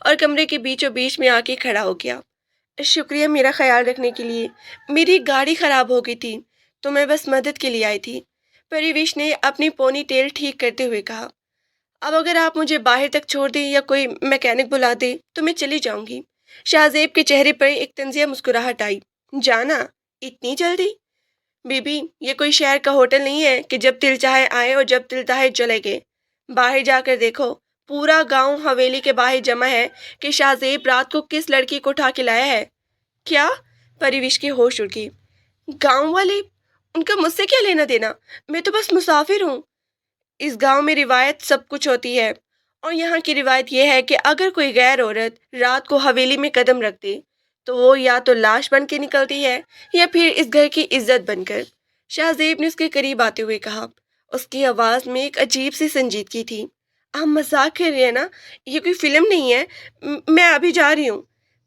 اور کمرے کے بیچوں بیچ میں آ کے کھڑا ہو گیا۔ شکریہ میرا خیال رکھنے کے لیے، میری گاڑی خراب ہو گئی تھی تو میں بس مدد کے لیے آئی تھی، پریوش نے اپنی پونی ٹیل ٹھیک کرتے ہوئے کہا۔ اب اگر آپ مجھے باہر تک چھوڑ دیں یا کوئی میکینک بلا دے تو میں چلی جاؤں گی۔ شاہزیب کے چہرے پر ایک طنزیہ مسکراہٹ آئی۔ جانا؟ اتنی جلدی؟ بی بی، یہ کوئی شہر کا ہوٹل نہیں ہے کہ جب دل چاہے آئے اور جب دل چاہے چلے گئے۔ باہر جا کر دیکھو، پورا گاؤں حویلی کے باہر جمع ہے کہ شاہزیب رات کو کس لڑکی کو اٹھا کے لایا ہے۔ کیا؟ پریوش کے ہوش اڑ گئی۔ گاؤں والے؟ ان کا مجھ سے کیا لینا دینا؟ میں تو بس مسافر ہوں۔ اس گاؤں میں روایت سب کچھ ہوتی ہے، اور یہاں کی روایت یہ ہے کہ اگر کوئی غیر عورت رات کو حویلی میں قدم رکھ دے تو وہ یا تو لاش بن کے نکلتی ہے یا پھر اس گھر کی عزت بن کر۔ شاہزیب نے اس کے قریب آتے ہوئے کہا۔ اس کی آواز میں ایک عجیب سی سنجیدگی تھی۔ ہم مذاق کر رہے ہیں نا، یہ کوئی فلم نہیں ہے، میں ابھی جا رہی ہوں۔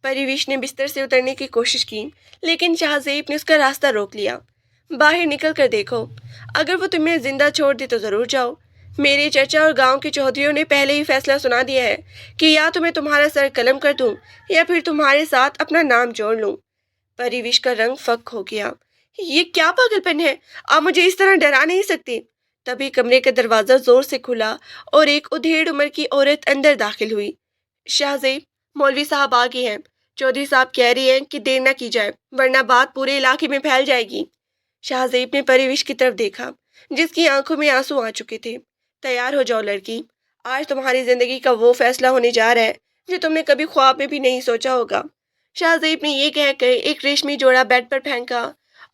پریوش نے بستر سے اترنے کی کوشش کی لیکن شاہزیب نے اس کا راستہ روک لیا۔ باہر نکل کر دیکھو، اگر وہ تمہیں زندہ چھوڑ دے تو ضرور جاؤ۔ میرے چچا اور گاؤں کے چودھریوں نے پہلے ہی فیصلہ سنا دیا ہے کہ یا تو میں تمہارا سر قلم کر دوں یا پھر تمہارے ساتھ اپنا نام جوڑ لوں۔ پریوش کا رنگ فک ہو گیا۔ یہ کیا پاگل پن ہے؟ آپ مجھے اس طرح ڈرا نہیں سکتے۔ تبھی کمرے کا دروازہ زور سے کھلا اور ایک ادھیڑ عمر کی عورت اندر داخل ہوئی۔ شاہزیب، مولوی صاحب آ گئے ہیں۔ چودھری صاحب کہہ رہی ہیں کہ دیر نہ کی جائے ورنہ بات پورے علاقے میں پھیل جائے گی۔ شاہزیب نے پریوش کی طرف دیکھا جس کی آنکھوں میں آنسو آ چکے تھے۔ تیار ہو جاؤ لڑکی، آج تمہاری زندگی کا وہ فیصلہ ہونے جا رہا ہے جو تم نے کبھی خواب میں بھی نہیں سوچا ہوگا۔ شاہزیب نے یہ کہہ کر ایک ریشمی جوڑا بیڈ پر پھینکا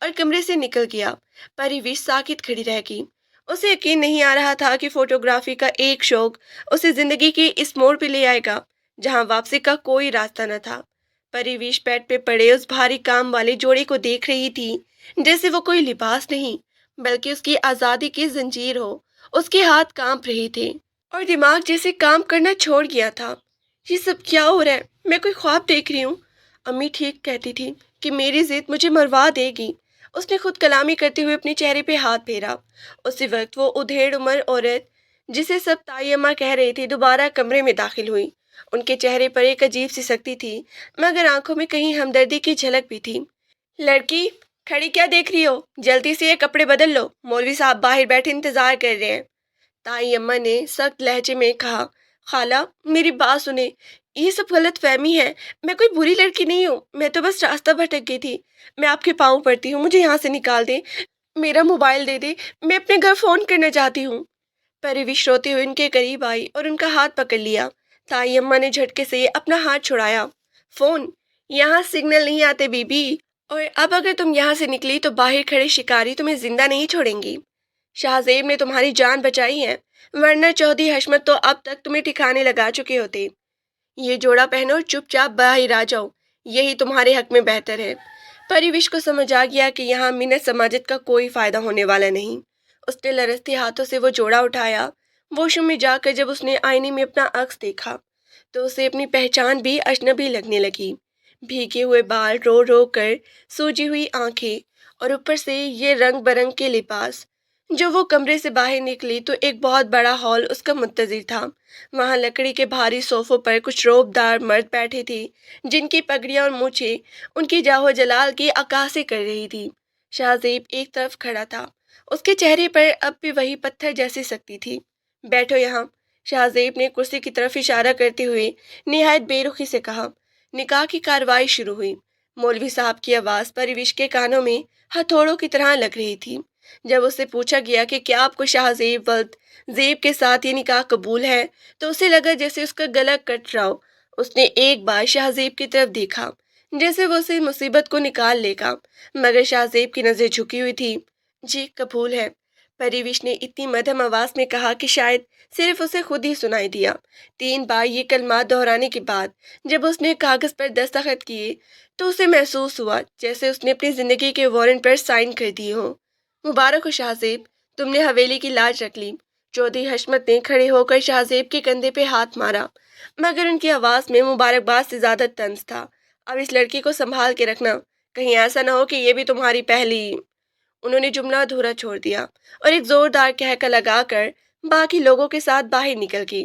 اور کمرے سے نکل گیا۔ پریوش ساکت کھڑی رہ گئی۔ اسے یقین نہیں آ رہا تھا کہ فوٹوگرافی کا ایک شوق اسے زندگی کے اس موڑ پہ لے آئے گا جہاں واپسی کا کوئی راستہ نہ تھا۔ پریوش بیڈ پہ پڑے اس بھاری کام والے جوڑے کو دیکھ رہی تھی جیسے وہ کوئی لباس نہیں بلکہ اس کی آزادی کی زنجیر ہو۔ اس کے ہاتھ کانپ رہے تھے اور دماغ جیسے کام کرنا چھوڑ گیا تھا۔ یہ سب کیا ہو رہا ہے؟ میں کوئی خواب دیکھ رہی ہوں؟ امی ٹھیک کہتی تھی کہ میری ضد مجھے مروا دے گی۔ اس نے خود کلامی کرتے ہوئے اپنے چہرے پہ ہاتھ پھیرا۔ اسی وقت وہ ادھیڑ عمر عورت جسے سب تائی اماں کہہ رہی تھی دوبارہ کمرے میں داخل ہوئی۔ ان کے چہرے پر ایک عجیب سی سختی تھی مگر آنکھوں میں کہیں ہمدردی کی جھلک بھی تھی۔ لڑکی، کھڑی کیا دیکھ رہی ہو؟ جلدی سے یہ کپڑے بدل لو، مولوی صاحب باہر بیٹھے انتظار کر رہے ہیں۔ تائی اماں نے سخت لہجے میں کہا۔ خالہ، میری بات سنیں، یہ سب غلط فہمی ہے، میں کوئی بری لڑکی نہیں ہوں، میں تو بس راستہ بھٹک گئی تھی۔ میں آپ کے پاؤں پڑتی ہوں، مجھے یہاں سے نکال دیں، میرا موبائل دے دیں، میں اپنے گھر فون کرنا چاہتی ہوں۔ پریوش روتے ہوئے ان کے قریب آئی اور ان کا ہاتھ پکڑ لیا۔ تائی اماں نے جھٹکے سے اپنا ہاتھ چھڑایا۔ فون؟ یہاں سگنل نہیں آتے بی بی، اور اب اگر تم یہاں سے نکلی تو باہر کھڑے شکاری تمہیں زندہ نہیں چھوڑیں گی۔ شاہزیب نے تمہاری جان بچائی ہے ورنہ چودھری حشمت تو اب تک تمہیں ٹھکانے لگا چکے ہوتے۔ یہ جوڑا پہنو اور چپ چاپ باہر آ جاؤ، یہی تمہارے حق میں بہتر ہے۔ پریوش کو سمجھ آ گیا کہ یہاں منت سماجت کا کوئی فائدہ ہونے والا نہیں۔ اس نے لرزتے ہاتھوں سے وہ جوڑا اٹھایا۔ واش روم میں جا کر جب اس نے آئینے میں اپنا عکس دیکھا تو اسے اپنی پہچان بھی اجنبی لگنے لگی۔ بھیگے ہوئے بال، رو رو کر سوجی ہوئی آنکھیں اور اوپر سے یہ رنگ برنگ کے لباس۔ جو وہ کمرے سے باہر نکلی تو ایک بہت بڑا ہال اس کا منتظر تھا۔ وہاں لکڑی کے بھاری صوفوں پر کچھ روب دار مرد بیٹھے تھے جن کی پگڑیاں اور مونچھیں ان کی جاہ و جلال کی عکاسی کر رہی تھی۔ شاہزیب ایک طرف کھڑا تھا، اس کے چہرے پر اب بھی وہی پتھر جیسی سختی تھی۔ بیٹھو یہاں، شاہزیب نے کرسی کی طرف اشارہ کرتے ہوئے نہایت بے رخی سے کہا۔ نکاح کی کارروائی شروع ہوئی۔ مولوی صاحب کی آواز پریوش کے کانوں میں ہتھوڑوں کی طرح لگ رہی تھی۔ جب اس سے پوچھا گیا کہ کیا آپ کو شاہزیب ولد زیب کے ساتھ یہ نکاح قبول ہے تو اسے لگا جیسے اس کا گلا کٹ رہا ہو۔ اس نے ایک بار شاہزیب کی طرف دیکھا جیسے وہ اسے مصیبت کو نکال لے گا مگر شاہزیب کی نظر جھکی ہوئی تھی۔ جی قبول ہے، پریوش نے اتنی مدھم آواز میں کہا کہ شاید صرف اسے خود ہی سنائی دیا۔ 3 بار یہ کلمات دہرانے کے بعد جب اس نے کاغذ پر دستخط کیے تو اسے محسوس ہوا جیسے اس نے اپنی زندگی کے وارنٹ پر سائن کر دیے ہوں۔ مبارک ہو شاہزیب، تم نے حویلی کی لاج رکھ لی۔ چودھری حشمت نے کھڑے ہو کر شاہزیب کے کندھے پہ ہاتھ مارا مگر ان کی آواز میں مبارکباد سے زیادہ طنز تھا۔ اب اس لڑکی کو سنبھال کے رکھنا، کہیں ایسا نہ ہو کہ یہ بھی تمہاری پہلی… انہوں نے جملہ ادھورا چھوڑ دیا اور ایک زوردار کہکا لگا کر باقی لوگوں کے ساتھ باہر نکل گئی۔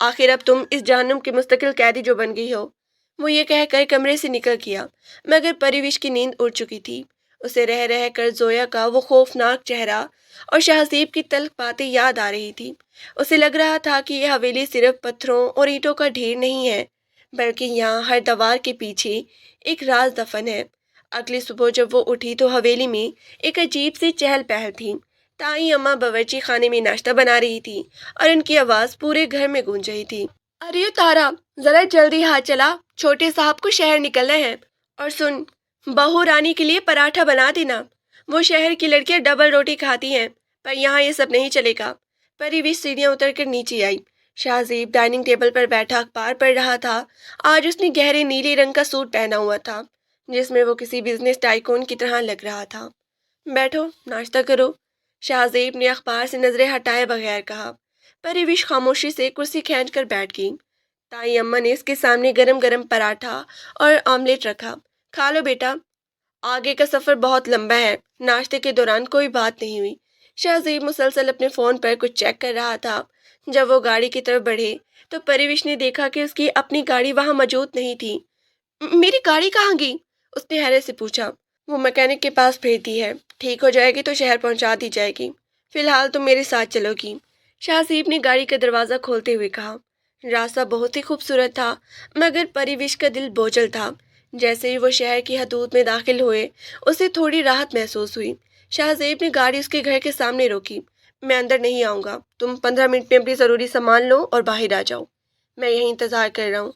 آخر اب تم اس جہنم کی مستقل قیدی جو بن گئی ہو۔ وہ یہ کہہ کر کمرے سے نکل گیا، مگر پریوش کی نیند اڑ چکی تھی۔ اسے رہ رہ کر زویا کا وہ خوفناک چہرہ اور شہزیب کی تلخ باتیں یاد آ رہی تھی۔ اسے لگ رہا تھا کہ یہ حویلی صرف پتھروں اور اینٹوں کا ڈھیر نہیں ہے، بلکہ یہاں ہر دیوار کے پیچھے ایک راز دفن ہے۔ اگلی صبح جب وہ اٹھی تو حویلی میں ایک عجیب سی چہل پہل تھی۔ تائی اماں باورچی خانے میں ناشتہ بنا رہی تھی اور ان کی آواز پورے گھر میں گونج رہی تھی۔ ارے تارا، ذرا جلدی ہاتھ چلا، چھوٹے صاحب کو شہر نکلنا ہے۔ اور سن، بہو رانی کے لیے پراٹھا بنا دینا، وہ شہر کی لڑکیاں ڈبل روٹی کھاتی ہیں، پر یہاں یہ سب نہیں چلے گا۔ پریوش سیڑھیاں اتر کر نیچے آئی۔ شہزیب ڈائننگ ٹیبل پر بیٹھا اخبار پڑھ رہا تھا۔ آج اس نے گہرے نیلے رنگ کا سوٹ پہنا ہوا تھا، جس میں وہ کسی بزنس ٹائکون کی طرح لگ رہا تھا۔ بیٹھو، ناشتہ کرو، شہزیب نے اخبار سے نظریں ہٹائے بغیر کہا۔ پریوش خاموشی سے کرسی کھینچ کر بیٹھ گئی۔ تائی اماں نے اس کے سامنے گرم گرم پراٹھا اور آملیٹ رکھا۔ کھا لو بیٹا، آگے کا سفر بہت لمبا ہے۔ ناشتے کے دوران کوئی بات نہیں ہوئی۔ شہزیب مسلسل اپنے فون پر کچھ چیک کر رہا تھا۔ جب وہ گاڑی کی طرف بڑھے تو پریوش نے دیکھا کہ اس کی اپنی گاڑی وہاں موجود نہیں تھی۔ میری گاڑی کہاں گئی؟ اس نے حیرت سے پوچھا۔ وہ میکینک کے پاس بھیج دی ہے، ٹھیک ہو جائے گی تو شہر پہنچا دی جائے گی۔ فی الحال تم میرے ساتھ چلو گی، شہزیب نے گاڑی کا دروازہ کھولتے ہوئے کہا۔ راستہ بہت ہی خوبصورت تھا، مگر پریوش کا دل بوجھل تھا۔ جیسے ہی وہ شہر کی حدود میں داخل ہوئے، اسے تھوڑی راحت محسوس ہوئی۔ شہزیب نے گاڑی اس کے گھر کے سامنے روکی۔ میں اندر نہیں آؤں گا، تم 15 منٹ میں اپنی ضروری سامان لو اور باہر آ جاؤ، میں یہیں انتظار کر رہا ہوں،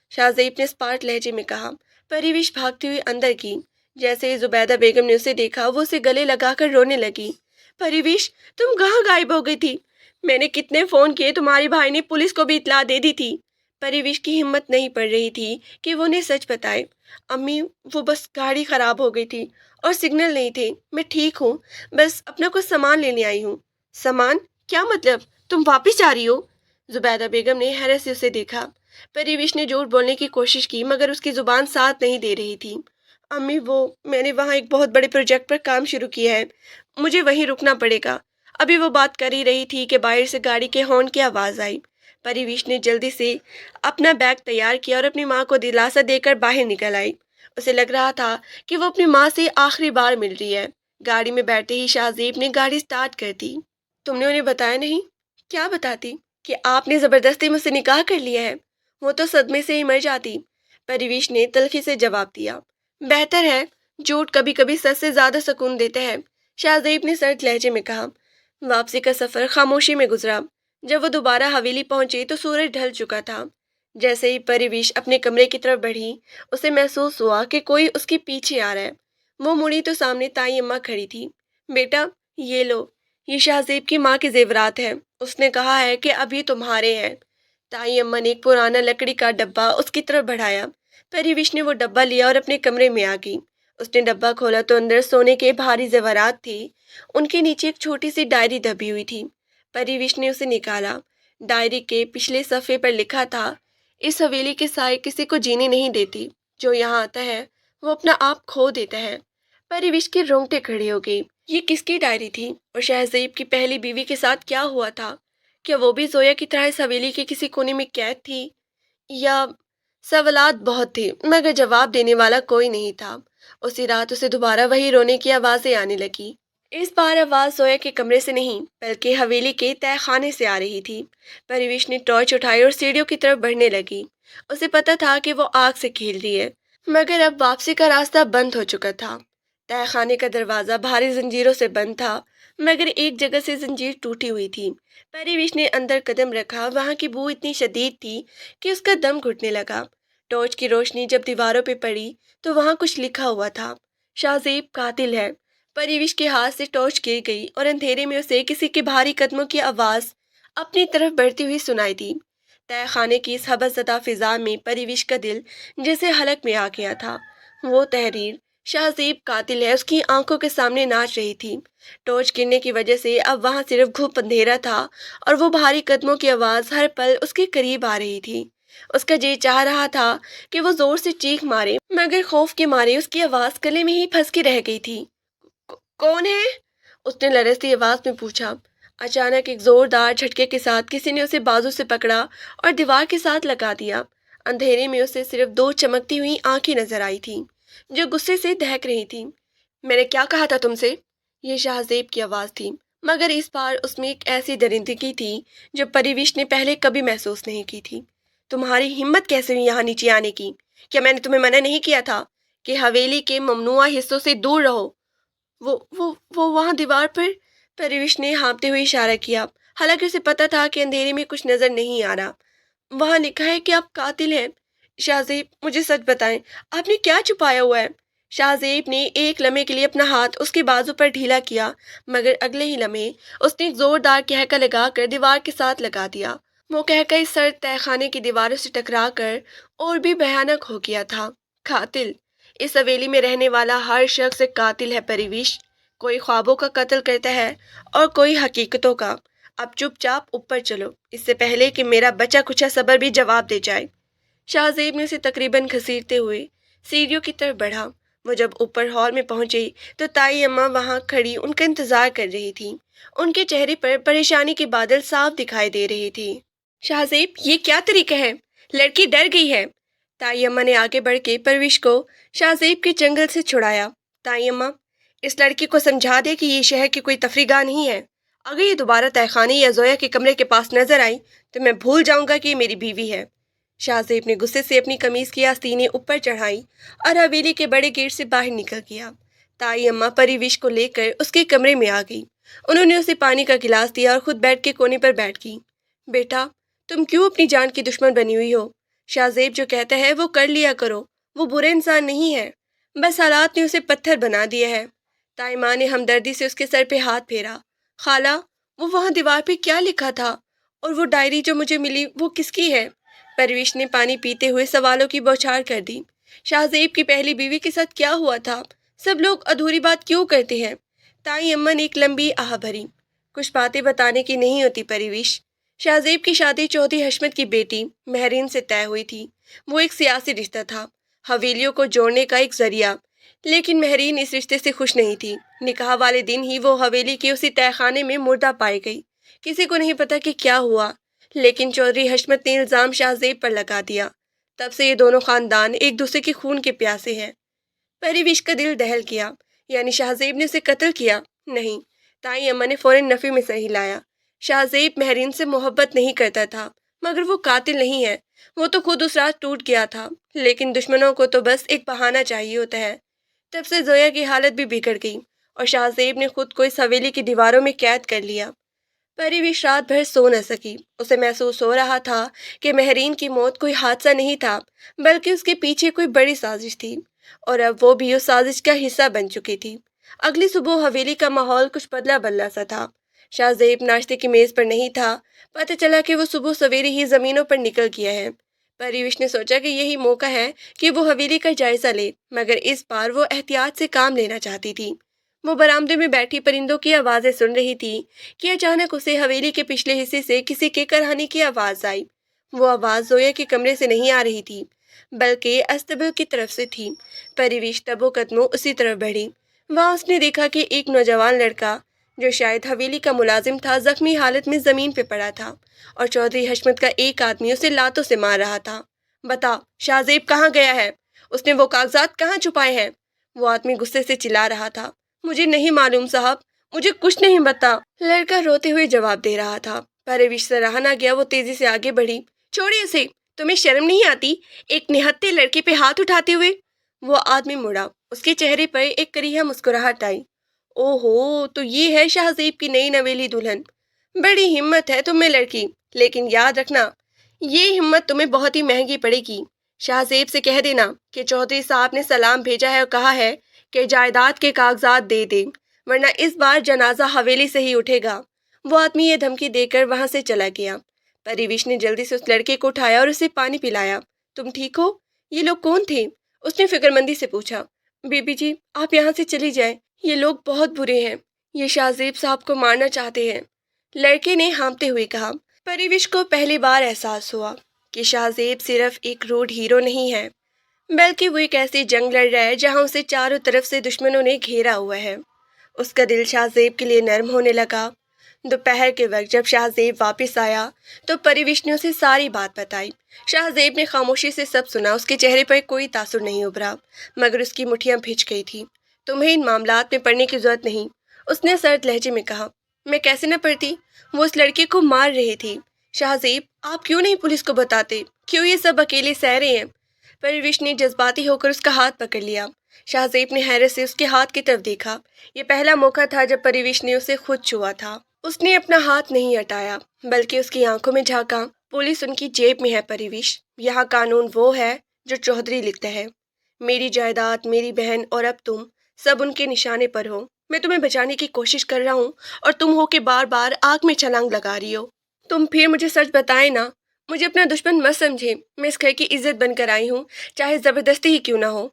شہزیب نے اسپاٹ لہجے میں کہا۔ پریوش بھاگتی ہوئی اندر کی۔ جیسے ہی زبیدہ بیگم نے اسے دیکھا، وہ اسے گلے لگا کر رونے لگی۔ پریوش، تم کہاں غائب ہو گئی تھی؟ میں نے کتنے فون کیے، تمہارے بھائی نے پولیس کو بھی اطلاع دے دی تھی۔ پریوش کی ہمت نہیں پڑ رہی تھی کہ وہ انہیں سچ بتائے۔ امی، وہ بس گاڑی خراب ہو گئی تھی اور سگنل نہیں تھے، میں ٹھیک ہوں، بس اپنا کچھ سامان لینے آئی ہوں۔ سامان؟ کیا مطلب؟ تم واپس جا رہی ہو؟ زبیدہ بیگم نے حیرت سے اسے دیکھا۔ پریوش نے جھوٹ بولنے کی کوشش کی، مگر اس کی زبان ساتھ نہیں دے رہی تھی۔ امی، میں نے وہاں ایک بہت بڑے پروجیکٹ پر کام شروع کیا ہے، مجھے وہیں رکنا پڑے گا۔ ابھی وہ بات کر ہی رہی تھی کہ باہر سے گاڑی کے ہارن کی آواز آئی۔ پریوش نے جلدی سے اپنا بیگ تیار کیا اور اپنی ماں کو دلاسا دے کر باہر نکل آئی۔ اسے لگ رہا تھا کہ وہ اپنی ماں سے آخری بار مل رہی ہے۔ گاڑی میں بیٹھتے ہی شہزیب نے گاڑی سٹارٹ کر دی۔ تم نے انہیں بتایا نہیں؟ کیا بتاتی؟ کہ آپ نے زبردستی مجھ سے نکاح کر لیا ہے؟ وہ تو صدمے سے ہی مر جاتی، پریوش نے تلخی سے جواب دیا۔ بہتر ہے، جھوٹ کبھی کبھی سچ سے زیادہ سکون دیتا ہے، شہزیب نے سرد لہجے میں کہا۔ واپسی کا سفر خاموشی میں گزرا۔ جب وہ دوبارہ حویلی پہنچی تو سورج ڈھل چکا تھا۔ جیسے ہی پریوش اپنے کمرے کی طرف بڑھی، اسے محسوس ہوا کہ کوئی اس کے پیچھے آ رہا ہے۔ وہ مڑی تو سامنے تائی اماں کھڑی تھی۔ بیٹا، یہ لو، یہ شہزیب کی ماں کے زیورات ہیں، اس نے کہا ہے کہ اب یہ تمہارے ہیں۔ تائی اماں نے ایک پرانا لکڑی کا ڈبہ اس کی طرف بڑھایا۔ پریوش نے وہ ڈبہ لیا اور اپنے کمرے میں آ گئی۔ اس نے ڈبہ کھولا تو اندر سونے کے بھاری زیورات تھے۔ ان کے نیچے ایک چھوٹی سی ڈائری دبی ہوئی تھی۔ پریوش نے اسے نکالا۔ ڈائری کے پچھلے صفحے پر لکھا تھا، اس حویلی کے سائے کسی کو جینے نہیں دیتی، جو یہاں آتا ہے وہ اپنا آپ کھو دیتا ہے۔ پریوش کے رونگٹے کھڑے ہو گئی۔ یہ کس کی ڈائری تھی؟ اور شہزیب کی پہلی بیوی کے ساتھ کیا ہوا تھا؟ کیا وہ بھی زویا کی طرح اس حویلی کے کسی کونے میں قید تھی؟ یا سوالات بہت تھے، مگر جواب دینے والا کوئی نہیں تھا۔ اسی رات اسے دوبارہ وہی رونے کی آوازیں آنے لگی۔ اس بار آواز زویا کے کمرے سے نہیں، بلکہ حویلی کے تہہ خانے سے آ رہی تھی۔ پریوش نے ٹارچ اٹھائی اور سیڑھیوں کی طرف بڑھنے لگی۔ اسے پتا تھا کہ وہ آگ سے کھیل رہی ہے، مگر اب واپسی کا راستہ بند ہو چکا تھا۔ تہہ خانے کا دروازہ بھاری زنجیروں سے بند تھا، مگر ایک جگہ سے زنجیر ٹوٹی ہوئی تھی۔ پریوش نے اندر قدم رکھا۔ وہاں کی بو اتنی شدید تھی کہ اس کا دم گھٹنے لگا۔ ٹارچ کی روشنی جب دیواروں پہ پڑی تو وہاں کچھ لکھا ہوا تھا، شہزیب قاتل ہے۔ پریوش کے ہاتھ سے ٹارچ گر گئی اور اندھیرے میں اسے کسی کے بھاری قدموں کی آواز اپنی طرف بڑھتی ہوئی سنائی دی۔ تہہ خانے کی اس حبس زدہ فضا میں پریوش کا دل جیسے حلق میں آ گیا تھا۔ وہ تحریر، شہزیب قاتل ہے، اس کی آنکھوں کے سامنے ناچ رہی تھی۔ ٹارچ گرنے کی وجہ سے اب وہاں صرف گھپ اندھیرا تھا اور وہ بھاری قدموں کی آواز ہر پل اس کے قریب آ رہی تھی۔ اس کا جی چاہ رہا تھا کہ وہ زور سے چیخ مارے، مگر خوف کے مارے اس کی آواز گلے میں ہی پھنس کے رہ گئی تھی۔ کون ہے؟ اس نے لرزتی آواز میں پوچھا۔ اچانک ایک زوردار جھٹکے کے ساتھ کسی نے اسے بازو سے پکڑا اور دیوار کے ساتھ لگا دیا۔ اندھیرے میں اسے صرف دو چمکتی ہوئی آنکھیں نظر آئی تھیں جو غصے سے دہک رہی تھیں۔ میں نے کیا کہا تھا تم سے؟ یہ شاہزیب کی آواز تھی، مگر اس بار اس میں ایک ایسی درندگی تھی جو پریوش نے پہلے کبھی محسوس نہیں کی تھی۔ تمہاری ہمت کیسے ہوئی یہاں نیچے آنے کی؟ کیا میں نے تمہیں منع نہیں کیا تھا کہ حویلی کے ممنوعہ حصوں سے دور رہو؟ وہ وہاں دیوار پر، پریوش نے ہانپتے ہوئے اشارہ کیا، حالانکہ اسے پتا تھا کہ اندھیرے میں کچھ نظر نہیں آ رہا۔ وہاں لکھا ہے کہ آپ قاتل ہیں۔ شاہزیب، مجھے سچ بتائیں، آپ نے کیا چھپایا ہوا ہے؟ شاہزیب نے ایک لمحے کے لیے اپنا ہاتھ اس کے بازو پر ڈھیلا کیا، مگر اگلے ہی لمحے اس نے ایک زوردار کہکا لگا کر دیوار کے ساتھ لگا دیا۔ وہ کہکا اس سرد تہہ خانے کی دیواروں سے ٹکرا کر اور بھی بھیانک ہو گیا تھا۔ قاتل! اس حویلی میں رہنے والا ہر شخص ایک قاتل ہے پریوش۔ کوئی خوابوں کا قتل کرتا ہے اور کوئی حقیقتوں کا۔ اب چپ چاپ اوپر چلو، اس سے پہلے کہ میرا بچا کچھا صبر بھی جواب دے جائے۔ شاہزیب نے اسے تقریباً گھسیٹتے ہوئے سیڑھیوں کی طرف بڑھا۔ وہ جب اوپر ہال میں پہنچی تو تائی اماں وہاں کھڑی ان کا انتظار کر رہی تھی۔ ان کے چہرے پر پریشانی کے بادل صاف دکھائی دے رہے تھے۔ شاہزیب، یہ کیا طریقہ ہے؟ لڑکی ڈر گئی ہے۔ تائی اماں نے آگے بڑھ کے پرویش کو شاہزیب کے چنگل سے چھڑایا۔ تائی اماں، اس لڑکی کو سمجھا دے کہ یہ شہر کی کوئی تفریح گاہ نہیں ہے۔ اگر یہ دوبارہ تہہ خانے یا زویا کے کمرے کے پاس نظر آئی تو میں بھول جاؤں گا کہ یہ میری بیوی ہے۔ شاہزیب نے غصے سے اپنی قمیض کی آستینیں اوپر چڑھائی اور حویلی کے بڑے گیٹ سے باہر نکل گیا۔ تائی اماں پریوش کو لے کر اس کے کمرے میں آ گئی۔ انہوں نے اسے پانی کا گلاس دیا اور خود بیڈ کے کونے پر بیٹھ گئی۔ بیٹا، تم کیوں اپنی جان کی دشمن بنی ہوئی ہو؟ شاہزیب جو کہتا ہے وہ کر لیا کرو، وہ برا انسان نہیں ہے، بس حالات نے اسے پتھر بنا دیا ہے۔ تائی ماں نے ہمدردی سے اس کے سر پہ ہاتھ پھیرا۔ خالہ، وہ وہاں دیوار پہ کیا لکھا تھا؟ اور وہ ڈائری جو مجھے ملی وہ کس کی ہے؟ پرویش نے پانی پیتے ہوئے سوالوں کی بوچھار کر دی۔ شاہزیب کی پہلی بیوی کے ساتھ کیا ہوا تھا؟ سب لوگ ادھوری بات کیوں کرتے ہیں؟ تائی اماں نے ایک لمبی آہ بھری۔ کچھ باتیں بتانے کی نہیں ہوتی پریوش۔ شاہزیب کی شادی چودھری حشمت کی بیٹی مہرین سے طے ہوئی تھی۔ وہ ایک سیاسی رشتہ تھا، حویلیوں کو جوڑنے کا ایک ذریعہ، لیکن مہرین اس رشتے سے خوش نہیں تھی۔ نکاح والے دن ہی وہ حویلی کے اسی تہہ خانے میں مردہ پائی گئی۔ کسی کو نہیں پتا کہ کیا ہوا، لیکن چودھری حشمت نے الزام شاہزیب پر لگا دیا۔ تب سے یہ دونوں خاندان ایک دوسرے کے خون کے پیاسے ہیں۔ پریوش کا دل دہل گیا۔ یعنی شاہزیب نے اسے قتل کیا؟ نہیں۔ تائی اماں نے فوراً نفی میں صحیح لایا۔ شاہزیب مہرین سے محبت نہیں کرتا تھا، مگر وہ قاتل نہیں ہے۔ وہ تو خود اس رات ٹوٹ گیا تھا، لیکن دشمنوں کو تو بس ایک بہانہ چاہیے ہوتا ہے۔ تب سے زویا کی حالت بھی بگڑ گئی اور شاہزیب نے خود کو اس حویلی کی دیواروں میں قید کر لیا۔ پریوش رات بھر سو نہ سکی۔ اسے محسوس ہو رہا تھا کہ مہرین کی موت کوئی حادثہ نہیں تھا، بلکہ اس کے پیچھے کوئی بڑی سازش تھی، اور اب وہ بھی اس سازش کا حصہ بن چکی تھی۔ اگلی صبح حویلی کا ماحول کچھ بدلا بدلا سا تھا۔ شاہزیب ناشتے کی میز پر نہیں تھا۔ پتہ چلا کہ وہ صبح سویرے ہی زمینوں پر نکل گیا ہے۔ پریوش نے سوچا کہ یہی موقع ہے کہ وہ حویلی کا جائزہ لے، مگر اس بار وہ احتیاط سے کام لینا چاہتی تھی۔ وہ برآمدے میں بیٹھی پرندوں کی آوازیں سن رہی تھی کہ اچانک اسے حویلی کے پچھلے حصے سے کسی کے کرہنے کی آواز آئی۔ وہ آواز زویا کے کمرے سے نہیں آ رہی تھی، بلکہ استبل کی طرف سے تھی۔ پریوش تبو قدموں اسی طرف بڑھی۔ وہاں اس نے دیکھا کہ ایک نوجوان لڑکا جو شاید حویلی کا ملازم تھا زخمی حالت میں زمین پہ پڑا تھا، اور چودھری حشمت کا ایک آدمی اسے لاتوں سے مار رہا تھا۔ بتا، شاہزیب کہاں گیا ہے؟ اس نے وہ کاغذات کہاں چھپائے ہیں؟ وہ آدمی غصے سے چلا رہا تھا۔ مجھے نہیں معلوم صاحب، مجھے کچھ نہیں بتا، لڑکا روتے ہوئے جواب دے رہا تھا۔ پرویش سے رہا نہ گیا، وہ تیزی سے آگے بڑھی۔ چھوڑیے اسے، تمہیں شرم نہیں آتی ایک نہتے لڑکے پہ ہاتھ اٹھاتے ہوئے؟ وہ آدمی مڑا، اس کے چہرے پر ایک کریہ مسکراہٹ آئی۔ او ہو، تو یہ ہے شاہزیب کی نئی نویلی دلہن۔ بڑی ہمت ہے تم میں لڑکی، لیکن یاد رکھنا یہ ہمت تمہیں بہت ہی مہنگی پڑے گی۔ شاہزیب سے کہہ دینا کہ چودھری صاحب نے سلام بھیجا ہے اور کہا ہے کہ جائیداد کے کاغذات دے دیں، ورنہ اس بار جنازہ حویلی سے ہی اٹھے گا۔ وہ آدمی یہ دھمکی دے کر وہاں سے چلا گیا۔ پریوش نے جلدی سے اس لڑکے کو اٹھایا اور اسے پانی پلایا۔ تم ٹھیک ہو؟ یہ لوگ کون تھے؟ اس نے فکر مندی سے پوچھا۔ بی بی جی، آپ یہاں سے چلی جائیں، یہ لوگ بہت برے ہیں، یہ شاہزیب صاحب کو مارنا چاہتے ہیں، لڑکے نے ہانپتے ہوئے کہا۔ پریوش کو پہلی بار احساس ہوا کہ شاہزیب صرف ایک روڈ ہیرو نہیں ہے، بلکہ وہ ایک ایسی جنگ لڑ رہا ہے جہاں اسے چاروں طرف سے دشمنوں نے گھیرا ہوا ہے۔ اس کا دل شاہزیب کے لیے نرم ہونے لگا۔ دوپہر کے وقت جب شاہ زیب واپس آیا تو پریوش نے اسے ساری بات بتائی۔ شاہ زیب نے خاموشی سے سب سنا، اس کے چہرے پر کوئی تاثر نہیں ابھرا، مگر اس کی مٹھیاں بھیج گئی تھیں۔ تمہیں ان معاملات میں پڑھنے کی ضرورت نہیں، اس نے سرد لہجے میں کہا۔ میں کیسے نہ پڑھتی؟ وہ اس لڑکے کو مار رہی تھی۔ شاہ زیب، آپ کیوں نہیں پولیس کو بتاتے؟ کیوں یہ سب اکیلے سہ رہے ہیں؟ پرویش نے جذباتی ہو کر اس کا ہاتھ پکڑ لیا۔ شاہ زیب نے حیرت سے اس کے ہاتھ کی طرف دیکھا۔ یہ پہلا موقع تھا جب پرویش نے اسے خود چھوا تھا۔ اس نے اپنا ہاتھ نہیں ہٹایا بلکہ اس کی آنکھوں میں جھانکا۔ پولیس ان کی جیب میں ہے پرویش، یہاں قانون وہ ہے جو چودھری لکھتا ہے۔ میری جائیداد، میری بہن اور اب تم سب ان کے نشانے پر ہو۔ میں تمہیں بچانے کی کوشش کر رہا ہوں اور تم ہو کہ بار بار آگ میں چھلانگ لگا رہی ہو۔ تم پھر مجھے سچ بتائیں نا، مجھے اپنا دشمن مت سمجھے۔ میں اس گھر کی عزت بن کر آئی ہوں، چاہے زبردستی ہی کیوں نہ ہو۔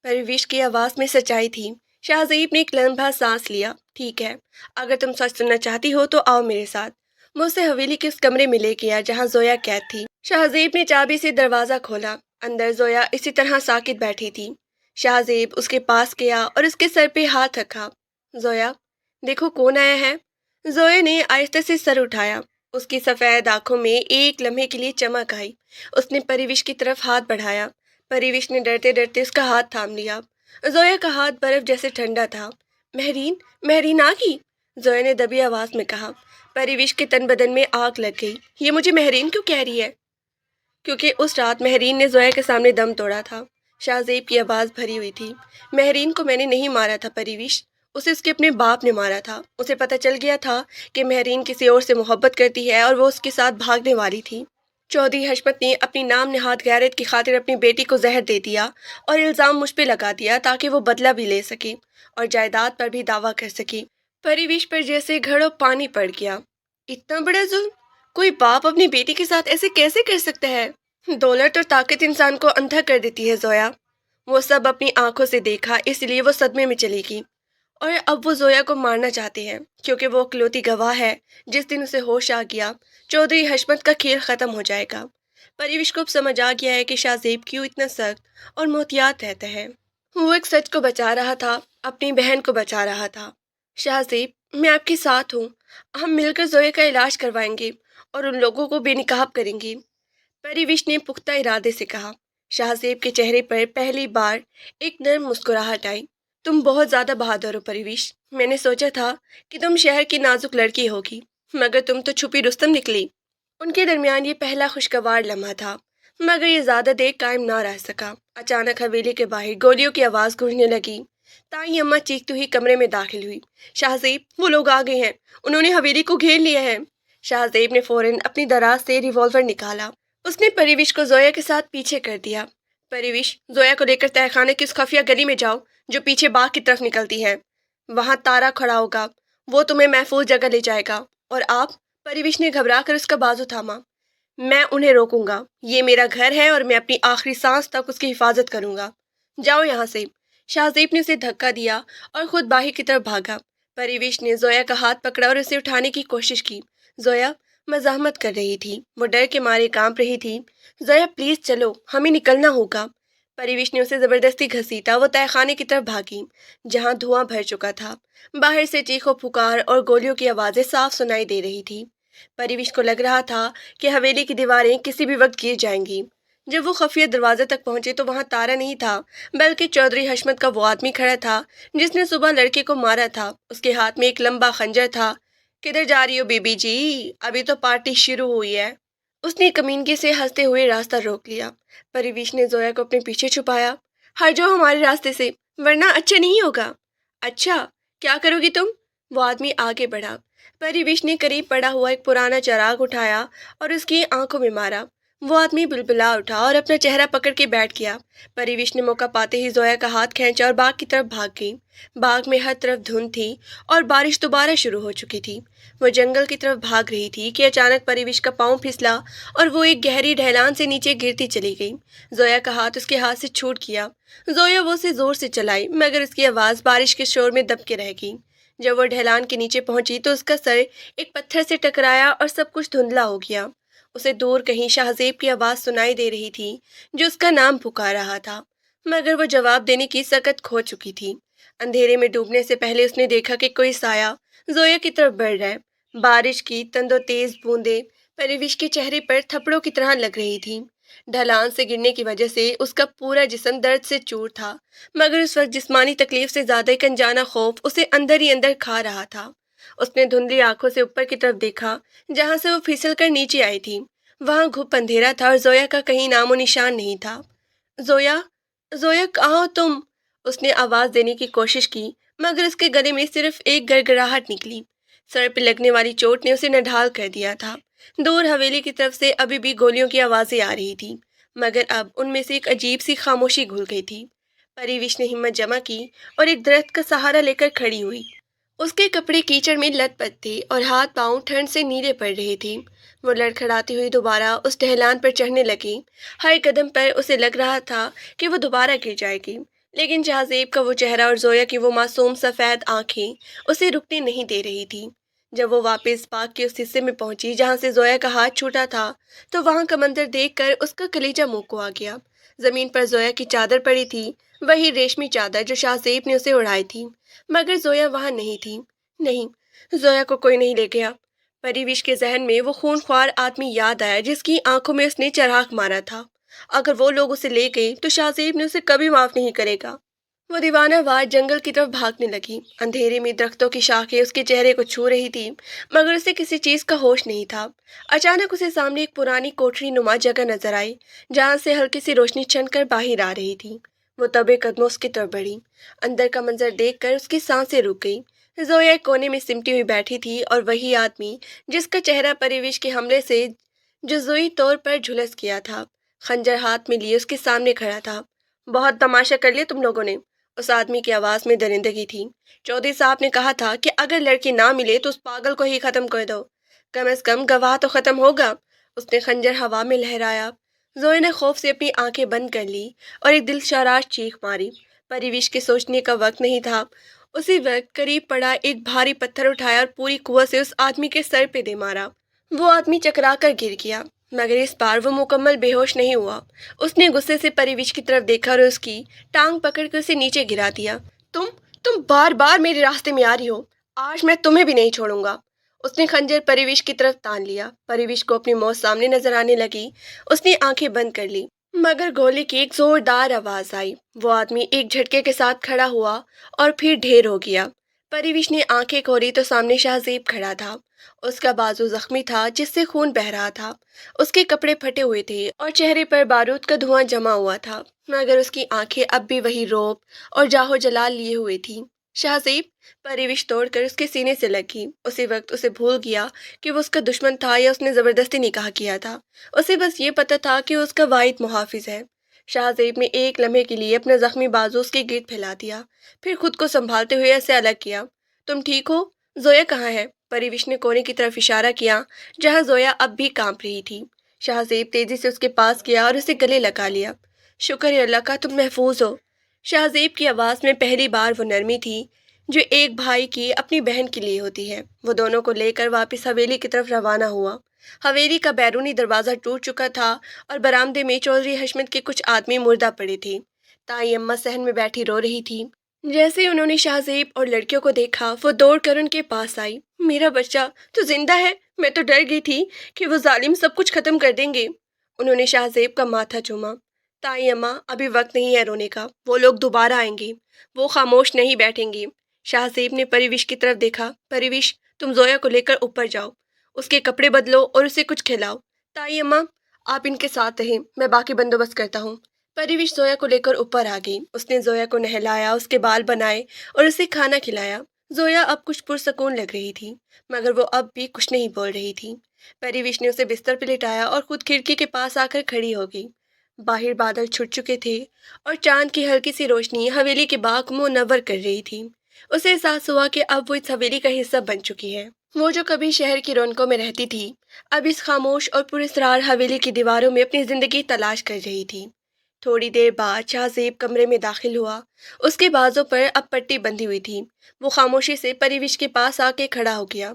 پرویش کی آواز میں سچائی تھی۔ شاہ زیب نے ایک لمحہ سانس لیا۔ ٹھیک ہے، اگر تم سچ سننا چاہتی ہو تو آؤ میرے ساتھ۔ وہ اسے حویلی کے اس کمرے میں لے گیا جہاں زویا قید تھی۔ شاہ زیب نے چابی سے دروازہ کھولا۔ اندر زویا اسی طرح ساکت بیٹھی تھی۔ شاہ زیب اس کے پاس گیا اور اس کے سر پہ ہاتھ رکھا۔ زویا، دیکھو کون آیا ہے۔ زویا نے آہستہ سے سر اٹھایا۔ اس کی سفید آنکھوں میں ایک لمحے کے لیے چمک آئی۔ اس نے پریوش کی طرف ہاتھ بڑھایا۔ پریوش نے ڈرتے ڈرتے اس کا ہاتھ تھام لیا۔ زویا کا ہاتھ برف جیسے ٹھنڈا تھا۔ مہرین، مہرین آ گئی، زویا نے دبی آواز میں کہا۔ پریوش کے تن بدن میں آگ لگ گئی۔ یہ مجھے مہرین کیوں کہہ رہی ہے؟ کیونکہ اس رات مہرین نے زویا کے سامنے دم توڑا تھا۔ شاہ زیب کی آواز بھری ہوئی تھی۔ مہرین کو میں نے نہیں مارا تھا پریوش، اسے اس کے اپنے باپ نے مارا تھا۔ اسے پتہ چل گیا تھا کہ مہرین کسی اور سے محبت کرتی ہے اور وہ اس کے ساتھ بھاگنے والی تھی۔ چودھری حشمت نے اپنی نام نہاد غیرت کی خاطر اپنی بیٹی کو زہر دے دیا اور الزام مجھ پہ لگا دیا تاکہ وہ بدلہ بھی لے سکے اور جائیداد پر بھی دعویٰ کر سکے۔ پریوش پر جیسے گھڑوں پانی پڑ گیا۔ اتنا بڑا ظلم! کوئی باپ اپنی بیٹی کے ساتھ ایسے کیسے کر سکتا ہے؟ دولت اور طاقت انسان کو اندھا کر دیتی ہے زویا۔ وہ سب اپنی آنکھوں سے دیکھا، اس لیے وہ صدمے میں چلی گئی۔ اور اب وہ زویا کو مارنا چاہتے ہیں کیونکہ وہ اکلوتی گواہ ہے۔ جس دن اسے ہوش آ گیا چودھری حشمت کا کھیل ختم ہو جائے گا۔ پریوش کو اب سمجھ آ گیا ہے کہ شاہ زیب کیوں اتنا سخت اور محتاط رہتا ہے۔ وہ ایک سچ کو بچا رہا تھا، اپنی بہن کو بچا رہا تھا۔ شاہ زیب، میں آپ کے ساتھ ہوں، ہم مل کر زویا کا علاج کروائیں گے اور ان لوگوں کو بے نقاب کریں گے، پریوش نے پختہ ارادے سے کہا۔ شاہ زیب کے چہرے پر پہلی بار ایک نرم مسکراہٹ آئی۔ تم بہت زیادہ بہادر ہو پریوش، میں نے سوچا تھا کہ تم شہر کی نازک لڑکی ہوگی، مگر تم تو چھپی رستم نکلی۔ ان کے درمیان یہ پہلا خوشگوار لمحہ تھا، مگر یہ زیادہ دیر قائم نہ رہ سکا۔ اچانک حویلی کے باہر گولیوں کی آواز گونجنے لگی۔ تائی اماں چیختی ہوئی کمرے میں داخل ہوئی۔ شاہ زیب، وہ لوگ آ گئے ہیں، انہوں نے حویلی کو گھیر لیا ہے۔ شاہ زیب نے فوراً اپنی دراز سے ریوالور نکالا۔ اس نے پریوش کو زویا کے ساتھ پیچھے کر دیا۔ پریوش، زویا کو لے کر تہہ خانے کی اس خفیہ گلی میں جاؤ جو پیچھے باغ کی طرف نکلتی ہے۔ وہاں تارا کھڑا ہوگا، وہ تمہیں محفوظ جگہ لے جائے گا۔ اور آپ؟ پریوش نے گھبرا کر اس کا بازو تھاما۔ میں انہیں روکوں گا، یہ میرا گھر ہے اور میں اپنی آخری سانس تک اس کی حفاظت کروں گا۔ جاؤ یہاں سے۔ شاہ زیب نے اسے دھکا دیا اور خود باہر کی طرف بھاگا۔ پریوش نے زویا کا ہاتھ پکڑا اور اسے اٹھانے کی کوشش کی۔ زویا مزاحمت کر رہی تھی، وہ ڈر کے مارے کانپ رہی تھی۔ زویا پلیز چلو، ہمیں نکلنا ہوگا۔ پریوش نے اسے زبردستی گھسیٹا، وہ تہہ خانے کی طرف بھاگی جہاں دھواں بھر چکا تھا۔ باہر سے چیخو پکار اور گولیوں کی آوازیں صاف سنائی دے رہی تھی۔ پریوش کو لگ رہا تھا کہ حویلی کی دیواریں کسی بھی وقت گر جائیں گی۔ جب وہ خفیہ دروازے تک پہنچے تو وہاں تارا نہیں تھا بلکہ چودھری حشمت کا وہ آدمی کھڑا تھا جس نے صبح لڑکے کو مارا تھا۔ اس کے ہاتھ میں ایک لمبا خنجر تھا۔ کدھر جا رہی ہو بی بی جی؟ ابھی تو پارٹی شروع ہوئی ہے۔ اس نے کمینگی سے ہنستے ہوئے راستہ روک لیا۔ پریوش نے زویا کو اپنے پیچھے چھپایا۔ ہٹ جاؤ ہمارے راستے سے ورنہ اچھا نہیں ہوگا۔ اچھا، کیا کرو گی تم؟ وہ آدمی آگے بڑھا۔ پریوش نے قریب پڑا ہوا ایک پرانا چراغ اٹھایا اور اس کی آنکھوں میں مارا۔ وہ آدمی بلبلا اٹھا اور اپنا چہرہ پکڑ کے بیٹھ گیا۔ پریوش نے موقع پاتے ہی زویا کا ہاتھ کھینچا اور باغ کی طرف بھاگ گئی۔ باغ میں ہر طرف دھند تھی اور بارش دوبارہ شروع ہو چکی تھی۔ وہ جنگل کی طرف بھاگ رہی تھی کہ اچانک پریوش کا پاؤں پھسلا اور وہ ایک گہری ڈھلان سے نیچے گرتی چلی گئی۔ زویا کا ہاتھ اس کے ہاتھ سے چھوٹ گیا۔ زویا وہ اسے زور سے چلائی مگر اس کی آواز بارش کے شور میں دب کے رہ گئی۔ جب وہ ڈھلان کے نیچے پہنچی تو اس کا سر ایک پتھر سے ٹکرایا اور سب کچھ دھندلا ہو گیا۔ اسے دور کہیں شاہ زیب کی آواز سنائی دے رہی تھی جو اس کا نام پکار رہا تھا، مگر وہ جواب دینے کی سکت کھو چکی تھی۔ اندھیرے میں ڈوبنے سے پہلے اس نے دیکھا کہ کوئی سایہ زویا کی طرف بڑھ رہا ہے۔ بارش کی تند و تیز بوندیں پریوش کے چہرے پر تھپڑوں کی طرح لگ رہی تھیں۔ ڈھلان سے گرنے کی وجہ سے اس کا پورا جسم درد سے چور تھا، مگر اس وقت جسمانی تکلیف سے زیادہ ایک انجانا خوف اسے اندر ہی اندر کھا رہا تھا۔ اس نے دھندلی آنکھوں سے اوپر کی طرف دیکھا، جہاں سے وہ پھسل کر نیچے آئی تھی۔ وہاں گھپ اندھیرا تھا اور زویا کا کہیں نام و نشان نہیں تھا۔ زویا، زویا کہاں ہو تم؟ اس نے آواز دینے کی کوشش کی، مگر اس کے گلے میں صرف ایک گڑگڑاہٹ نکلی۔ سر پہ لگنے والی چوٹ نے اسے نڈھال کر دیا تھا۔ دور حویلی کی طرف سے ابھی بھی گولیوں کی آوازیں آ رہی تھیں، مگر اب ان میں سے ایک عجیب سی خاموشی گھل گئی تھی۔ پریوش نے ہمت جمع کی اور ایک درخت کا سہارا لے کر کھڑی ہوئی۔ اس کے کپڑے کیچڑ میں لت پت تھے اور ہاتھ پاؤں ٹھنڈ سے نیلے پڑ رہے تھے۔ وہ لڑکھڑاتی ہوئی دوبارہ اس ڈھلان پر چڑھنے لگی۔ ہر قدم پر اسے لگ رہا تھا کہ وہ دوبارہ گر جائے گی، لیکن جہازیب کا وہ چہرہ اور زویا کی وہ معصوم سفید آنکھیں اسے رکنے نہیں دے رہی تھی۔ جب وہ واپس پارک کے اس حصے میں پہنچی جہاں سے زویا کا ہاتھ چھوٹا تھا، تو وہاں کا منظر دیکھ کر اس کا کلیجہ منہ کو آ گیا۔ زمین پر زویا کی چادر پڑی تھی، وہی ریشمی چادر جو شہزیب نے اسے اڑائی تھی، مگر زویا وہاں نہیں تھی۔ نہیں، زویا کو کوئی نہیں لے گیا۔ پریوش کے ذہن میں وہ خونخوار آدمی یاد آیا جس کی آنکھوں میں اس نے چراغ مارا تھا۔ اگر وہ لوگ اسے لے گئے تو شہزیب نے اسے کبھی معاف نہیں کرے گا۔ وہ دیوانہ وار جنگل کی طرف بھاگنے لگی۔ اندھیرے میں درختوں کی شاخیں اس کے چہرے کو چھو رہی تھی، مگر اسے کسی چیز کا ہوش نہیں تھا۔ اچانک اسے سامنے ایک پرانی کوٹری نما جگہ نظر آئی، جہاں سے ہلکی سی روشنی چھن کر باہر آ رہی تھی۔ وہ تبے قدموں اس کی طرف بڑھی۔ اندر کا منظر دیکھ کر اس کی سانسیں رک گئی۔ زویا ایک کونے میں سمٹی ہوئی بیٹھی تھی اور وہی آدمی جس کا چہرہ پریوش کے حملے سے جزوی طور پر جھلس گیا تھا، خنجر ہاتھ میں لیے اس کے سامنے کھڑا تھا۔ بہت تماشا کر لیا تم لوگوں نے، اس آدمی کی آواز میں درندگی تھی۔ چودھری صاحب نے کہا تھا کہ اگر لڑکی نہ ملے تو اس پاگل کو ہی ختم کر دو، کم از کم گواہ تو ختم ہوگا۔ اس نے خنجر ہوا میں لہرایا۔ زویا نے خوف سے اپنی آنکھیں بند کر لی اور ایک دلشراش چیخ ماری۔ پریوش کے سوچنے کا وقت نہیں تھا۔ اسی وقت قریب پڑا ایک بھاری پتھر اٹھایا اور پوری قوت سے اس آدمی کے سر پہ دے مارا۔ وہ آدمی چکرا کر گر گیا، مگر اس بار وہ مکمل بے ہوش نہیں ہوا۔ اس نے غصے سے پریوش کی طرف دیکھا اور اس کی ٹانگ پکڑ کر اسے نیچے گرا دیا۔ تم بار بار میرے راستے میں آ رہی ہو، آج میں تمہیں بھی نہیں چھوڑوں گا۔ اس نے خنجر پریوش کی طرف تان لیا۔ پریوش کو اپنی موت سامنے نظر آنے لگی۔ اس نے آنکھیں بند کر لی، مگر گولی کی ایک زوردار آواز آئی۔ وہ آدمی ایک جھٹکے کے ساتھ کھڑا ہوا اور پھر ڈھیر ہو گیا۔ پریوش نے آنکھیں کھولی تو سامنے شہزیب کھڑا تھا۔ اس کا بازو زخمی تھا جس سے خون بہہ رہا تھا۔ اس کے کپڑے پھٹے ہوئے تھے اور چہرے پر بارود کا دھواں جمع ہوا تھا، مگر اس کی آنکھیں اب بھی وہی روب اور جاہو جلال لیے ہوئے تھیں۔ شہزیب! پریوش توڑ کر اس کے سینے سے لگی۔ اسی وقت اسے بھول گیا کہ وہ اس کا دشمن تھا یا اس نے زبردستی نکاح کیا تھا۔ اسے بس یہ پتہ تھا کہ وہ اس کا واحد محافظ ہے۔ شہزیب نے ایک لمحے کے لیے اپنا زخمی بازو اس کے گرد پھیلا دیا، پھر خود کو سنبھالتے ہوئے اسے الگ کیا۔ تم ٹھیک ہو؟ زویا کہاں ہے؟ پریوش نے کونے کی طرف اشارہ کیا جہاں زویا اب بھی کانپ رہی تھی۔ شہزیب تیزی سے اس کے پاس گیا اور اسے گلے لگا لیا۔ شکر ہے اللہ کا تم محفوظ ہو۔ شہزیب کی آواز میں پہلی بار وہ نرمی تھی جو ایک بھائی کی اپنی بہن کے لیے ہوتی ہے۔ وہ دونوں کو لے کر واپس حویلی کی طرف روانہ ہوا۔ حویلی کا بیرونی دروازہ ٹوٹ چکا تھا اور برآمدے میں چودھری حشمت کے کچھ آدمی مردہ پڑے تھے۔ تائی اماں صحن میں بیٹھی رو رہی تھی۔ جیسے انہوں نے شہزیب اور لڑکیوں کو دیکھا، وہ دوڑ کر ان کے پاس آئی۔ میرا بچہ تو زندہ ہے، میں تو ڈر گئی تھی کہ وہ ظالم سب کچھ ختم کر دیں گے۔ انہوں نے شہزیب کا ماتھا چوما۔ تائی اماں ابھی وقت نہیں ہے رونے کا، وہ لوگ دوبارہ آئیں گے، وہ خاموش نہیں بیٹھیں گے۔ شہزیب نے پریوش کی طرف دیکھا۔ پریوش، تم زویا کو لے کر اوپر جاؤ، اس کے کپڑے بدلو اور اسے کچھ کھلاؤ۔ تائی اماں آپ ان کے ساتھ رہیں، میں باقی بندوبست کرتا ہوں۔ پریوش زویا کو لے کر اوپر آ گئی۔ اس نے زویا کو نہلایا، اس کے بال بنائے اور اسے کھانا کھلایا۔ زویا اب کچھ پرسکون لگ رہی تھی، مگر وہ اب بھی کچھ نہیں بول رہی تھی۔ پریوش نے اسے بستر پہ لٹایا اور خود کھڑکی کے پاس آ کر کھڑی ہو گئی۔ باہر بادل چھٹ چکے تھے اور چاند کی ہلکی سی روشنی حویلی کے باغ کو منور کر رہی تھی۔ اسے احساس ہوا کہ اب وہ اس حویلی کا حصہ بن چکی ہے۔ وہ جو کبھی شہر کی رونقوں میں رہتی تھی، اب اس خاموش اور پراسرار حویلی کی دیواروں میں اپنی زندگی تلاش کر رہی تھی۔ تھوڑی دیر بعد شہزیب کمرے میں داخل ہوا۔ اس کے بازو پر اب پٹی بندھی ہوئی تھی۔ وہ خاموشی سے پریوش کے پاس آ کے کھڑا ہو گیا۔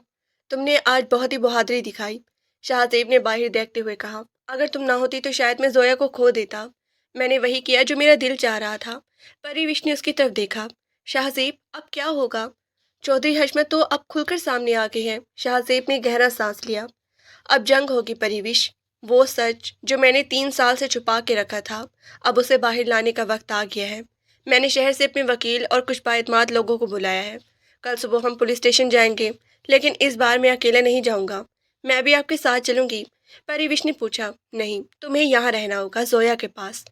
تم نے آج بہت ہی بہادری دکھائی، شہزیب نے باہر دیکھتے ہوئے کہا۔ اگر تم نہ ہوتی تو شاید میں زویا کو کھو دیتا۔ میں نے وہی کیا جو میرا دل چاہ رہا تھا۔ پریوش نے اس کی طرف دیکھا۔ شہزیب اب کیا ہوگا؟ چودھری حشمت تو اب کھل کر سامنے آ گئے ہیں۔ شہزیب نے گہرا سانس لیا۔ اب جنگ ہوگی پریوش، وہ سچ جو میں نے 3 سال سے چھپا کے رکھا تھا، اب اسے باہر لانے کا وقت آ گیا ہے۔ میں نے شہر سے اپنے وکیل اور کچھ بااعتماد لوگوں کو بلایا ہے۔ کل صبح ہم پولیس اسٹیشن جائیں گے، لیکن اس بار میں اکیلا نہیں جاؤں گا۔ میں بھی آپ کے ساتھ چلوں گی؟ پریوش نے پوچھا۔ نہیں، تمہیں یہاں رہنا ہوگا، زویا کے پاس۔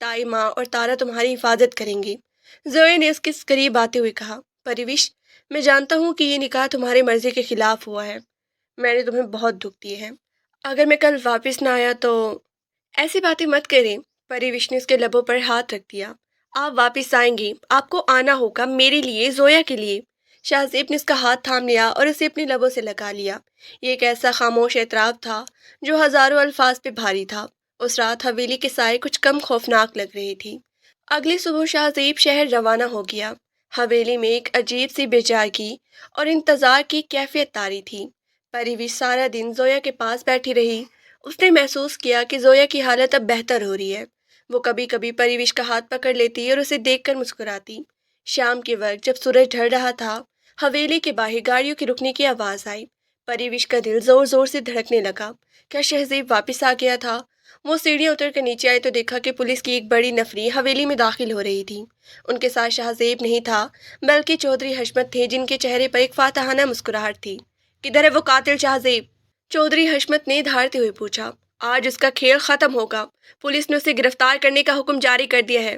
تائی، ماں اور تارا تمہاری حفاظت کریں گی، زویا نے اس کے قریب آتے ہوئے کہا۔ پریوش، میں جانتا ہوں کہ یہ نکاح تمہاری مرضی کے خلاف ہوا ہے، میں نے تمہیں بہت دکھ دیے ہیں۔ اگر میں کل واپس نہ آیا تو… ایسی باتیں مت کریں، پریوش نے اس کے لبوں پر ہاتھ رکھ دیا۔ آپ واپس آئیں گے، آپ کو آنا ہوگا، میرے لیے، زویا کے لیے۔ شہزیب نے اس کا ہاتھ تھام لیا اور اسے اپنے لبوں سے لگا لیا۔ یہ ایک ایسا خاموش اعتراف تھا جو ہزاروں الفاظ پہ بھاری تھا۔ اس رات حویلی کے سائے کچھ کم خوفناک لگ رہی تھی۔ اگلی صبح شہزیب شہر روانہ ہو گیا۔ حویلی میں ایک عجیب سی بے چارگی اور انتظار کی کیفیت طاری تھی۔ پریوش سارا دن زویا کے پاس بیٹھی رہی۔ اس نے محسوس کیا کہ زویا کی حالت اب بہتر ہو رہی ہے۔ وہ کبھی کبھی پریوش کا ہاتھ پکڑ لیتی اور اسے دیکھ کر مسکراتی۔ شام کے وقت جب سورج ڈھل رہا تھا، حویلی کے باہر گاڑیوں کے رکنے کی آواز آئی۔ پریوش کا دل زور زور سے دھڑکنے لگا۔ کیا شہزیب واپس آ گیا تھا؟ وہ سیڑھیاں اتر کر نیچے آئی تو دیکھا کہ پولیس کی ایک بڑی نفری حویلی میں داخل ہو رہی تھی۔ ان کے ساتھ شہزیب نہیں تھا، بلکہ چودھری حشمت تھے، جن کے چہرے پر ایک فاتحانہ مسکراہٹ تھی۔ کدھر ہے وہ قاتل شہزیب؟ چودھری حشمت نے دھاڑتے ہوئے پوچھا۔ آج اس کا کھیل ختم ہوگا، پولیس نے اسے گرفتار کرنے کا حکم جاری کر دیا ہے۔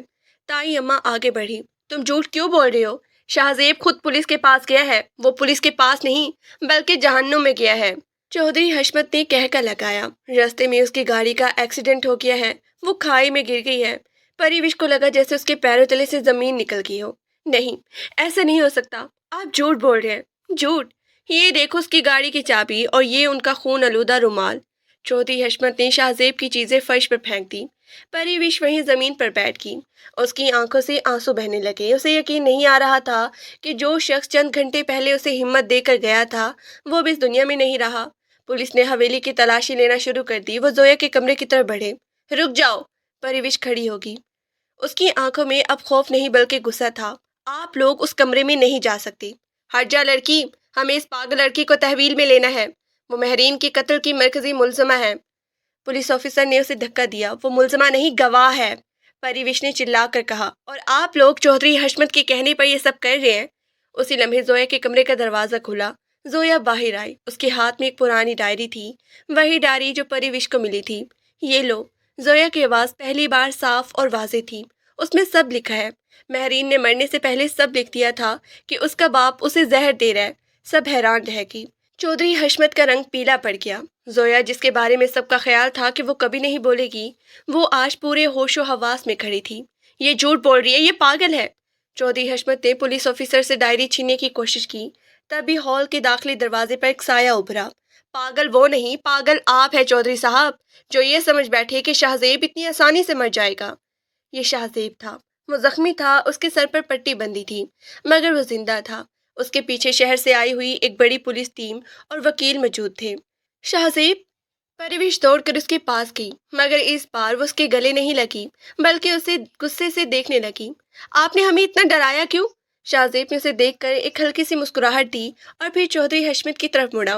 تائی اماں آگے بڑھی۔ تم جھوٹ کیوں بول رہے ہو؟ شہزیب خود پولیس کے پاس گیا ہے۔ وہ پولیس کے پاس نہیں، بلکہ جہنم میں گیا ہے، چودھری حشمت نے کہہ کر لگایا۔ راستے میں اس کی گاڑی کا ایکسیڈنٹ ہو گیا ہے، وہ کھائی میں گر گئی ہے۔ پریوش کو لگا جیسے اس کے پیروں تلے سے زمین نکل گئی ہو۔ نہیں، ایسا نہیں ہو سکتا، آپ جھوٹ بول رہے ہیں، جھوٹ۔ یہ دیکھو اس کی گاڑی کی چابی اور یہ ان کا خون آلودہ رومال۔ چودھری حشمت نے شہزیب کی چیزیں فرش پر پھینک دی۔ پریوش وہیں زمین پر بیٹھ گئی۔ اس کی آنکھوں سے آنسو بہنے لگے۔ اسے یقین نہیں آ رہا تھا کہ جو شخص چند گھنٹے پہلے اسے ہمت دے کر گیا تھا، وہ اب اس دنیا میں نہیں رہا۔ پولیس نے حویلی کی تلاشی لینا شروع کر دی۔ وہ زویا کے کمرے کی طرف بڑھے۔ رک جاؤ، پریوش کھڑی ہوگی۔ اس کی آنکھوں میں اب خوف نہیں بلکہ غصہ تھا۔ آپ لوگ اس کمرے میں نہیں جا سکتے۔ ہٹ جا لڑکی، ہمیں اس پاگل لڑکی کو تحویل میں لینا ہے، وہ مہرین کے قتل کی مرکزی ملزمہ ہے۔ پولیس آفیسر نے اسے دھکا دیا۔ وہ ملزمہ نہیں، گواہ ہے، پریوش نے چلا کر کہا، اور آپ لوگ چودھری حشمت کے کہنے پر یہ سب کر رہے ہیں۔ اسی لمحے زویا کے کمرے کا دروازہ کھلا۔ زویا باہر آئی۔ اس کے ہاتھ میں ایک پرانی ڈائری تھی، وہی ڈائری جو پریوش کو ملی تھی۔ یہ لو۔ زویا کی آواز پہلی بار صاف اور واضح تھی۔ اس میں سب لکھا ہے۔ مہرین نے مرنے سے پہلے سب لکھ دیا تھا کہ اس کا باپ اسے زہر دے رہا ہے۔ سب حیران رہ گئی۔ چودھری حشمت کا رنگ پیلا پڑ گیا۔ زویا، جس کے بارے میں سب کا خیال تھا کہ وہ کبھی نہیں بولے گی، وہ آج پورے ہوش و حواس میں کھڑی تھی۔ یہ جھوٹ بول رہی ہے، یہ پاگل ہے۔ چودھری حشمت نے پولیس آفیسر سے ڈائری چھیننے کی کوشش کی، تبھی ہال کے داخلی دروازے پر ایک سایہ ابھرا۔ پاگل وہ نہیں، پاگل آپ ہے چودھری صاحب، جو یہ سمجھ بیٹھے کہ شہزیب اتنی آسانی سے مر جائے گا۔ یہ شہزیب تھا، وہ زخمی تھا، اس کے سر پر پٹی بندھی تھی، مگر وہ زندہ تھا۔ اس کے پیچھے شہر سے آئی ہوئی ایک بڑی پولیس ٹیم اور وکیل موجود تھے۔ شہزیب، پریوش دوڑ کر اس کے پاس گئی، مگر اس بار وہ اس کے گلے نہیں لگی، بلکہ اسے غصے سے دیکھنے لگی۔ آپ نے ہمیں اتنا ڈرایا کیوں؟ شہزیب نے اسے دیکھ کر ایک ہلکی سی مسکراہٹ دی اور پھر چودھری حشمت کی طرف مڑا۔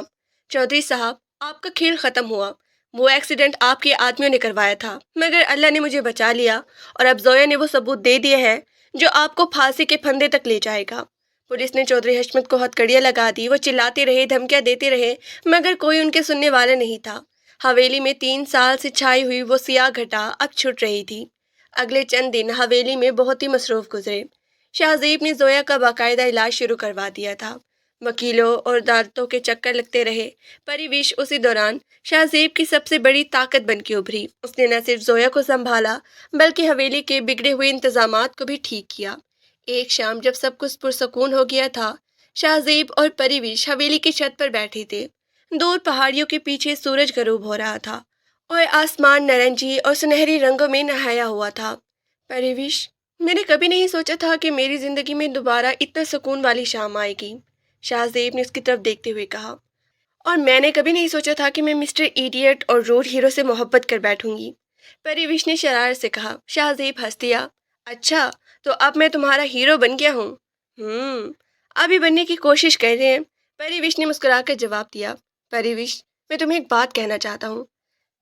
چودھری صاحب، آپ کا کھیل ختم ہوا۔ وہ ایکسیڈنٹ آپ کے آدمیوں نے کروایا تھا، مگر اللہ نے مجھے بچا لیا، اور اب زویا نے وہ ثبوت دے دیے ہیں جو آپ کو پھانسی کے پھندے تک لے جائے گا۔ پولیس نے چودھری حشمت کو ہتھکڑیاں لگا دی۔ وہ چلاتے رہے، دھمکیاں دیتے رہے، مگر کوئی ان کے سننے والا نہیں تھا۔ حویلی میں 3 سال سے چھائی ہوئی وہ سیاہ گھٹا اب چھٹ رہی تھی۔ اگلے چند دن حویلی میں بہت ہی مصروف گزرے۔ شہزیب نے زویا کا باقاعدہ علاج شروع کروا دیا تھا۔ وکیلوں اور عدالتوں کے چکر لگتے رہے۔ پریوش اسی دوران شہزیب کی سب سے بڑی طاقت بن کے ابھری۔ اس نے نہ صرف زویا کو سنبھالا، بلکہ حویلی کے بگڑے ہوئے انتظامات کو بھی ٹھیک کیا۔ ایک شام جب سب کچھ پرسکون ہو گیا تھا، شہزیب اور پریوش حویلی کی چھت پر بیٹھے تھے۔ دور پہاڑیوں کے پیچھے سورج غروب ہو رہا تھا اور آسمان نارنجی اور سنہری رنگوں میں نہایا ہوا تھا۔ پریوش، میں نے کبھی نہیں سوچا تھا کہ میری زندگی میں دوبارہ اتنا سکون والی شام آئے گی، شہزیب نے اس کی طرف دیکھتے ہوئے کہا۔ اور میں نے کبھی نہیں سوچا تھا کہ میں مسٹر ایڈیٹ اور روڈ ہیرو سے محبت کر بیٹھوں گی، پریوش نے شرارت سے کہا۔ شہزیب ہنس دیا۔ اچھا، تو اب میں تمہارا ہیرو بن گیا ہوں۔ ابھی بننے کی کوشش کر رہے ہیں، پریوش نے مسکرا کر جواب دیا۔ پریوش، میں تمہیں ایک بات کہنا چاہتا ہوں۔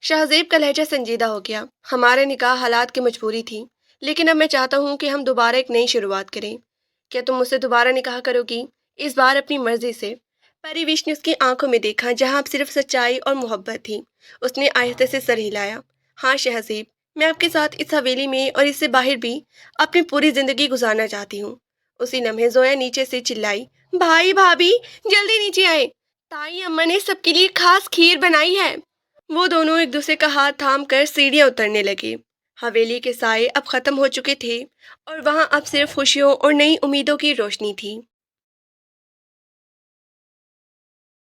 شہزیب کا لہجہ سنجیدہ ہو گیا۔ ہمارے نکاح حالات کی مجبوری تھی، لیکن اب میں چاہتا ہوں کہ ہم دوبارہ ایک نئی شروعات کریں۔ کیا تم مجھ سے دوبارہ نکاح کرو گی؟ اس بار اپنی مرضی سے۔ پریوش نے اس کی آنکھوں میں دیکھا جہاں اب صرف سچائی اور محبت تھی۔ اس نے آہستہ سے سر ہلایا۔ ہاں شہزیب، میں آپ کے ساتھ اس حویلی میں اور اس سے باہر بھی اپنی پوری زندگی گزارنا چاہتی ہوں۔ اسی لمحے زویا نیچے سے چلائی، بھائی بھابھی جلدی نیچے آئے، تائی اماں نے سب کے لیے خاص کھیر بنائی ہے۔ وہ دونوں ایک دوسرے کا ہاتھ تھام کر سیڑھیاں اترنے لگے۔ حویلی کے سائے اب ختم ہو چکے تھے اور وہاں اب صرف خوشیوں اور نئی امیدوں کی روشنی تھی۔